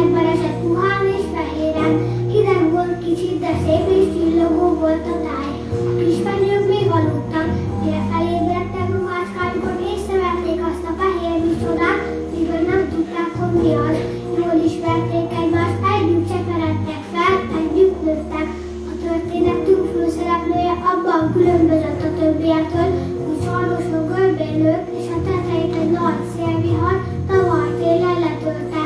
Virágban esett puhán és fehéren, hideg volt kicsit, de szép és csillogó volt a táj. A kisfenyők még aludtak, mire felébredtek ruhácskájukon, észrevették azt a fehér micsodát, míg nem tudták, hogy mi az. Jól ismerték egymást, együtt cseperedtek fel, együtt nőttek. A történetünk főszereplője abban különbözött a többiektől, hogy sarloson görbén nőtt, és a tetejét egy nagy szélvihar tavaly télen letörte.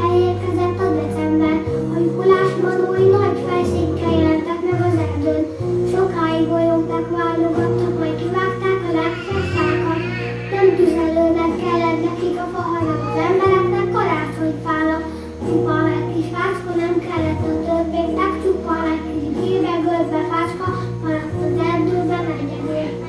Elérkezett a december, a lyukolás manói nagy fejszékkel jelentek meg az erdőn. Sokáig bolyogtak, válogattak, majd kivágták a legszebb fákat. Nem tüzelőnek kellett nekik a fa, hanem az embereknek karácsonyfának. Csupán egy kis fácska nem kellett a többéknek, csupán egy kis gírbe görbe fácska maradt az erdőben egyedül.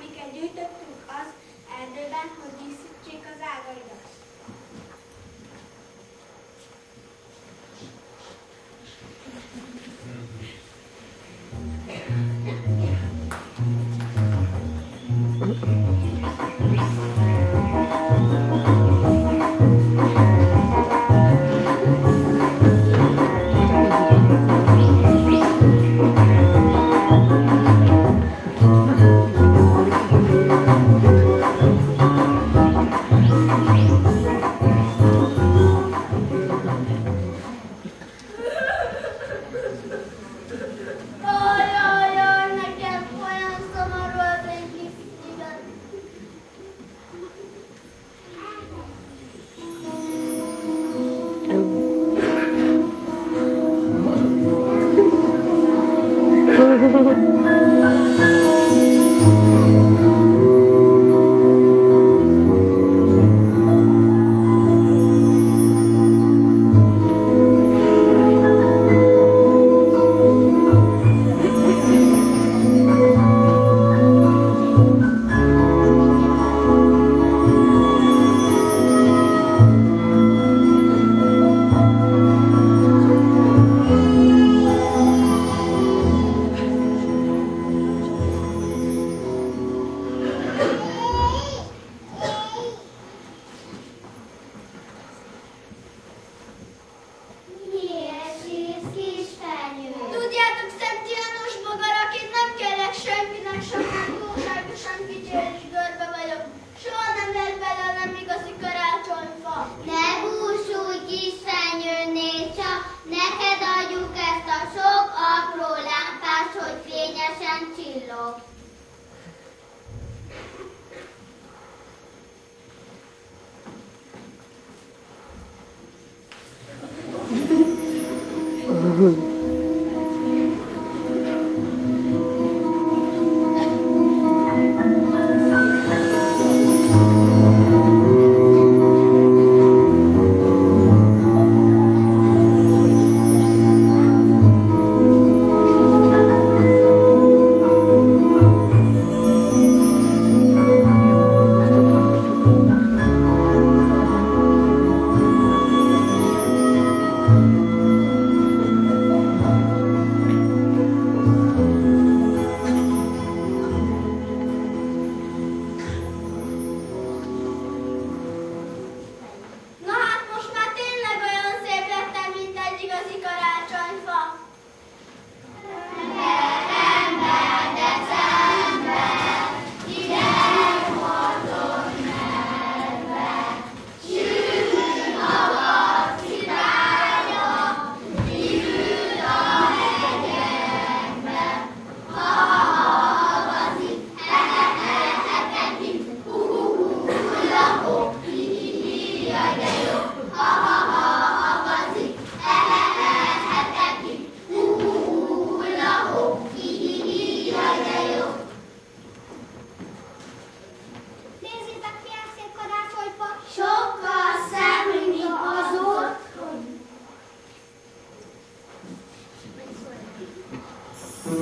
amiket gyűjtöttünk az erdőben, hogy díszítsék az ágaidat.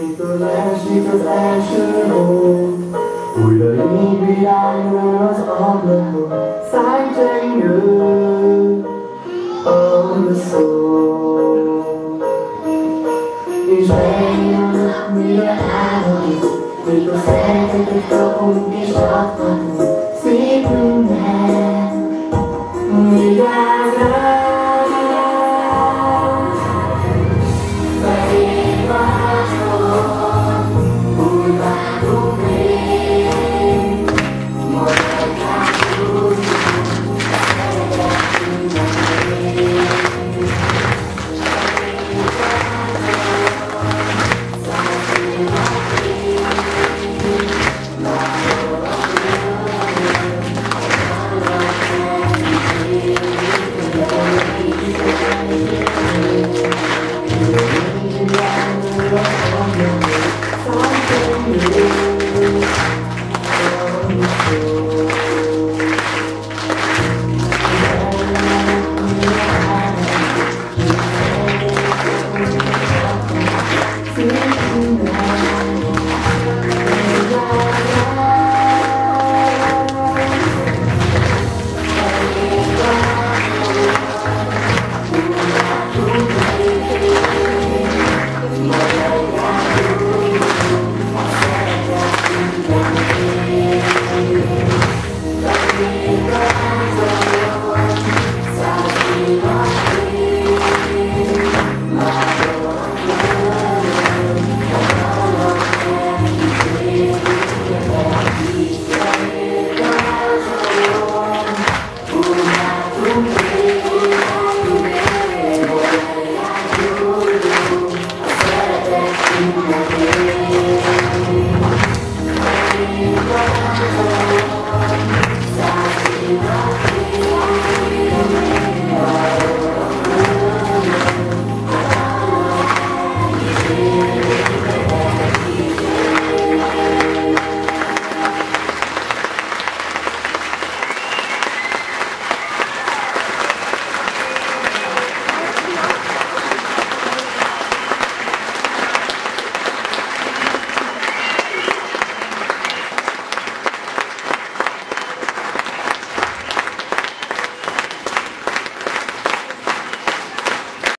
Mikor leesik az első hó, újra így virágol az ablakon, szájcsengő, ahogy a szó. És eljön, mire álmodik, mikor szeretetet